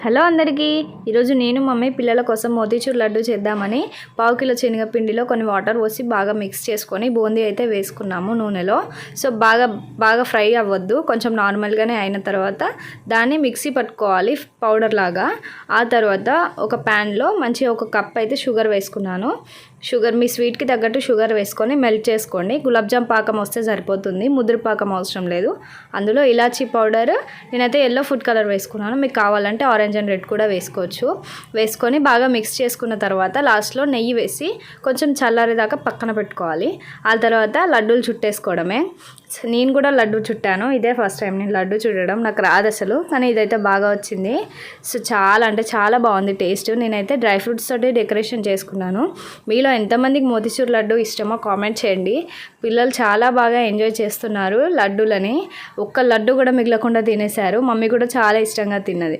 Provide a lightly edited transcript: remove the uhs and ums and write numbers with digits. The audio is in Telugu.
హలో అందరికీ ఈరోజు నేను మమ్మీ పిల్లల కోసం మోతీచూర్ లడ్డు చేద్దామని పావు కిలో శనగపిండిలో కొన్ని వాటర్ పోసి బాగా మిక్స్ చేసుకొని బూందీ అయితే వేసుకున్నాము నూనెలో. సో బాగా ఫ్రై అవ్వద్దు, కొంచెం నార్మల్గానే అయిన తర్వాత దాన్ని మిక్సీ పట్టుకోవాలి పౌడర్ లాగా. ఆ తర్వాత ఒక ప్యాన్లో మంచిగా ఒక కప్ అయితే షుగర్ వేసుకున్నాను. షుగర్ మీ స్వీట్కి తగ్గట్టు షుగర్ వేసుకొని మెల్ట్ చేసుకోండి. గులాబ్ జామ్ పాకం వస్తే సరిపోతుంది, ముద్ర పాకం అవసరం లేదు. అందులో ఇలాచీ పౌడర్, నేనైతే ఎల్లో ఫుడ్ కలర్ వేసుకున్నాను, మీకు కావాలంటే ఆరెంజ్ అండ్ రెడ్ కూడా వేసుకోవచ్చు. వేసుకొని బాగా మిక్స్ చేసుకున్న తర్వాత లాస్ట్లో నెయ్యి వేసి కొంచెం చల్లారేదాకా పక్కన పెట్టుకోవాలి. ఆ తర్వాత లడ్డూలు చుట్టేసుకోవడమే. నేను కూడా లడ్డు చుట్టాను, ఇదే ఫస్ట్ టైం నేను లడ్డు చుట్టడం, నాకు రాదు అసలు, కానీ ఇదైతే బాగా వచ్చింది. సో చాలా అంటే చాలా బాగుంది టేస్ట్. నేనైతే డ్రై ఫ్రూట్స్ తోటి డెకరేషన్ చేసుకున్నాను. మీలో ఎంతమందికి మోతీచూర్ లడ్డు ఇష్టమో కామెంట్ చేయండి. పిల్లలు చాలా బాగా ఎంజాయ్ చేస్తున్నారు లడ్డూలని. ఒక్క లడ్డు కూడా మిగలకుండా తినేశారు. మమ్మీ కూడా చాలా ఇష్టంగా తిన్నది.